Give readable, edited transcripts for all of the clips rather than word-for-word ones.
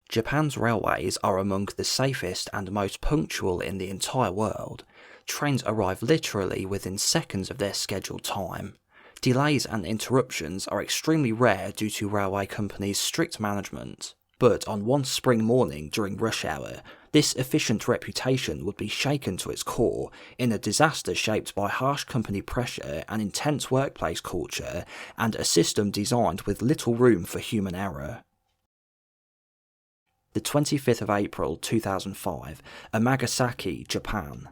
Japan's railways are among the safest and most punctual in the entire world. Trains arrive literally within seconds of their scheduled time. Delays and interruptions are extremely rare due to railway companies' strict management. But on one spring morning during rush hour, this efficient reputation would be shaken to its core in a disaster shaped by harsh company pressure, an intense workplace culture, and a system designed with little room for human error. The 25th of April 2005, Amagasaki, Japan.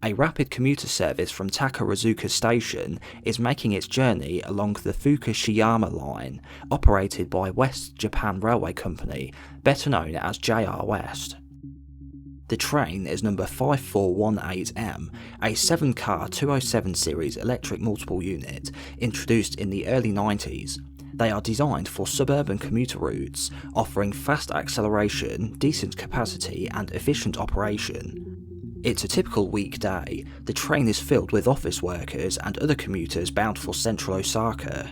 A rapid commuter service from Takarazuka Station is making its journey along the Fukushiyama line, operated by West Japan Railway Company, better known as JR West. The train is number 5418M, a 7-car 207 series electric multiple unit, introduced in the early 90s. They are designed for suburban commuter routes, offering fast acceleration, decent capacity and efficient operation. It's a typical weekday. The train is filled with office workers and other commuters bound for central Osaka.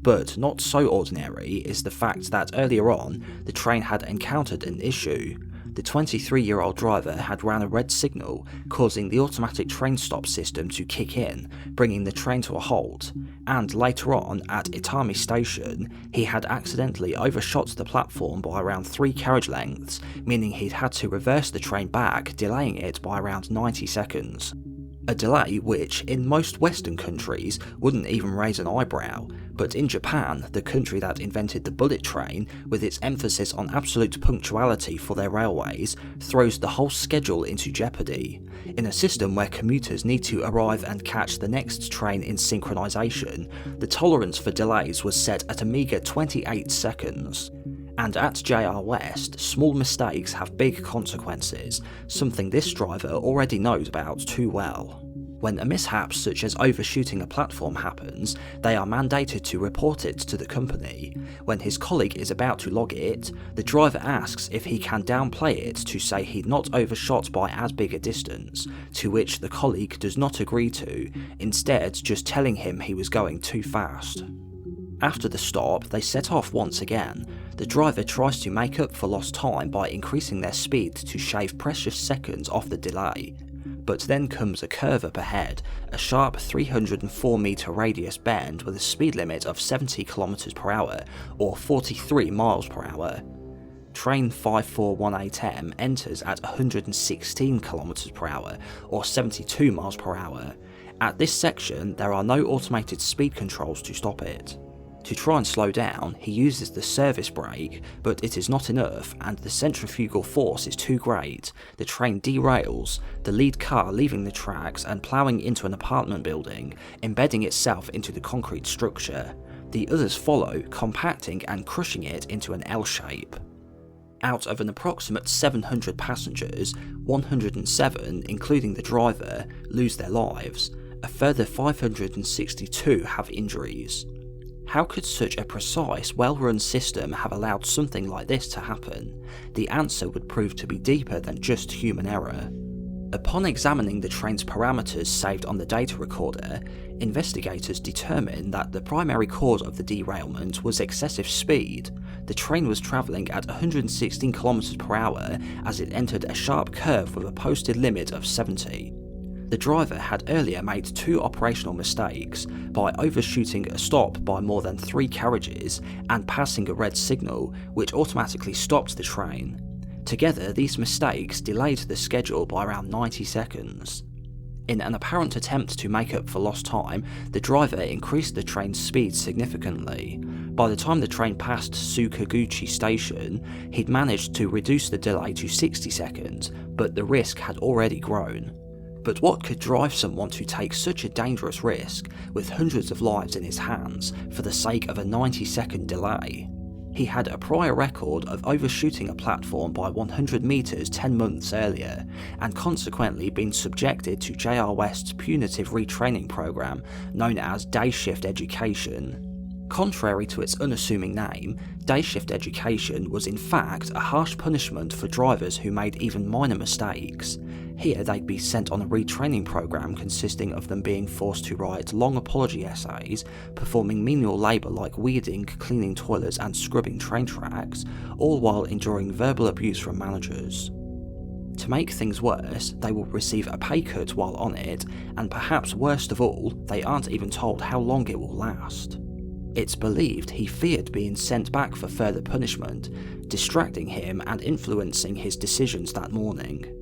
But not so ordinary is the fact that earlier on, the train had encountered an issue. The 23-year-old driver had ran a red signal, causing the automatic train stop system to kick in, bringing the train to a halt, and later on at Itami Station, he had accidentally overshot the platform by around 3 carriage lengths, meaning he'd had to reverse the train back, delaying it by around 90 seconds. A delay which, in most Western countries, wouldn't even raise an eyebrow, but in Japan, the country that invented the bullet train, with its emphasis on absolute punctuality for their railways, throws the whole schedule into jeopardy. In a system where commuters need to arrive and catch the next train in synchronisation, the tolerance for delays was set at a meagre 28 seconds. And at JR West, small mistakes have big consequences, something this driver already knows about too well. When a mishap such as overshooting a platform happens, they are mandated to report it to the company. When his colleague is about to log it, the driver asks if he can downplay it to say he'd not overshot by as big a distance, to which the colleague does not agree to, instead just telling him he was going too fast. After the stop, they set off once again. The driver tries to make up for lost time by increasing their speed to shave precious seconds off the delay. But then comes a curve up ahead, a sharp 304 metre radius bend with a speed limit of 70 km per hour or 43 miles per hour. Train 5418M enters at 116 km per hour or 72 miles per hour. At this section, there are no automated speed controls to stop it. To try and slow down, he uses the service brake, but it is not enough and the centrifugal force is too great. The train derails, the lead car leaving the tracks and ploughing into an apartment building, embedding itself into the concrete structure. The others follow, compacting and crushing it into an L shape. Out of an approximate 700 passengers, 107, including the driver, lose their lives. A further 562 have injuries. How could such a precise, well-run system have allowed something like this to happen? The answer would prove to be deeper than just human error. Upon examining the train's parameters saved on the data recorder, investigators determined that the primary cause of the derailment was excessive speed. The train was travelling at 116 km per hour as it entered a sharp curve with a posted limit of 70. The driver had earlier made 2 operational mistakes by overshooting a stop by more than 3 carriages and passing a red signal, which automatically stopped the train. Together, these mistakes delayed the schedule by around 90 seconds. In an apparent attempt to make up for lost time, the driver increased the train's speed significantly. By the time the train passed Sukaguchi Station, he'd managed to reduce the delay to 60 seconds, but the risk had already grown. But what could drive someone to take such a dangerous risk, with hundreds of lives in his hands, for the sake of a 90-second delay? He had a prior record of overshooting a platform by 100 metres 10 months earlier, and consequently been subjected to JR West's punitive retraining programme known as Day Shift Education. Contrary to its unassuming name, day shift education was in fact a harsh punishment for drivers who made even minor mistakes. Here they'd be sent on a retraining program consisting of them being forced to write long apology essays, performing menial labour like weeding, cleaning toilets and scrubbing train tracks, all while enduring verbal abuse from managers. To make things worse, they will receive a pay cut while on it, and perhaps worst of all, they aren't even told how long it will last. It's believed he feared being sent back for further punishment, distracting him and influencing his decisions that morning.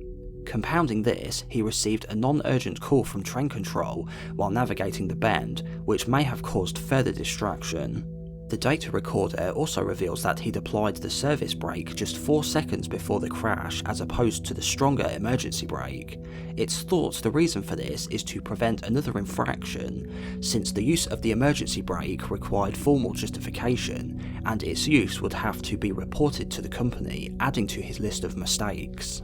Compounding this, he received a non-urgent call from train control while navigating the bend, which may have caused further distraction. The data recorder also reveals that he'd applied the service brake just 4 seconds before the crash as opposed to the stronger emergency brake. It's thought the reason for this is to prevent another infraction, since the use of the emergency brake required formal justification, and its use would have to be reported to the company, adding to his list of mistakes.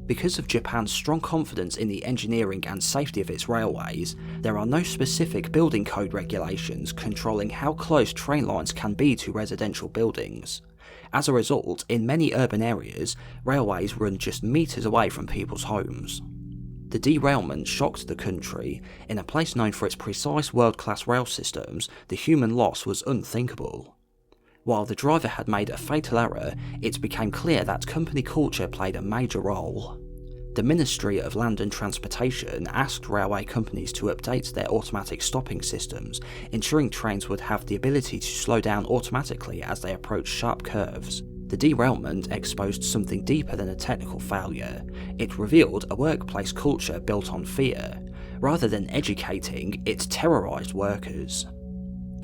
Because of Japan's strong confidence in the engineering and safety of its railways, there are no specific building code regulations controlling how close train lines can be to residential buildings. As a result, in many urban areas, railways run just metres away from people's homes. The derailment shocked the country. In a place known for its precise world-class rail systems, the human loss was unthinkable. While the driver had made a fatal error, it became clear that company culture played a major role. The Ministry of Land and Transportation asked railway companies to update their automatic stopping systems, ensuring trains would have the ability to slow down automatically as they approached sharp curves. The derailment exposed something deeper than a technical failure. It revealed a workplace culture built on fear. Rather than educating, it terrorised workers.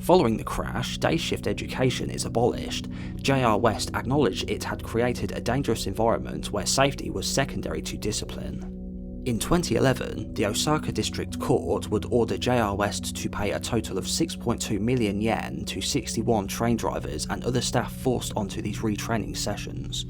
Following the crash, day shift education is abolished. JR West acknowledged it had created a dangerous environment where safety was secondary to discipline. In 2011, the Osaka District Court would order JR West to pay a total of 6.2 million yen to 61 train drivers and other staff forced onto these retraining sessions.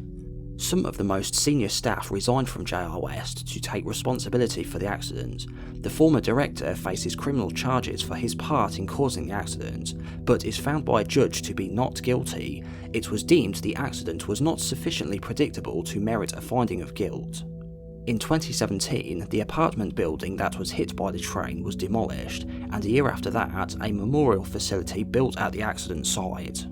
Some of the most senior staff resigned from JR West to take responsibility for the accident. The former director faces criminal charges for his part in causing the accident, but is found by a judge to be not guilty. It was deemed the accident was not sufficiently predictable to merit a finding of guilt. In 2017, the apartment building that was hit by the train was demolished, and a year after that, a memorial facility built at the accident site.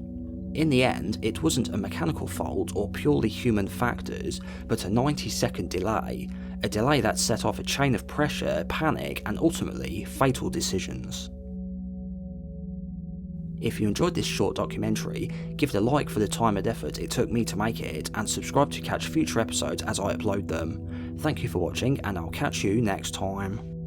In the end, it wasn't a mechanical fault or purely human factors, but a 90-second delay, a delay that set off a chain of pressure, panic, and ultimately fatal decisions. If you enjoyed this short documentary, give it a like for the time and effort it took me to make it, and subscribe to catch future episodes as I upload them. Thank you for watching, and I'll catch you next time.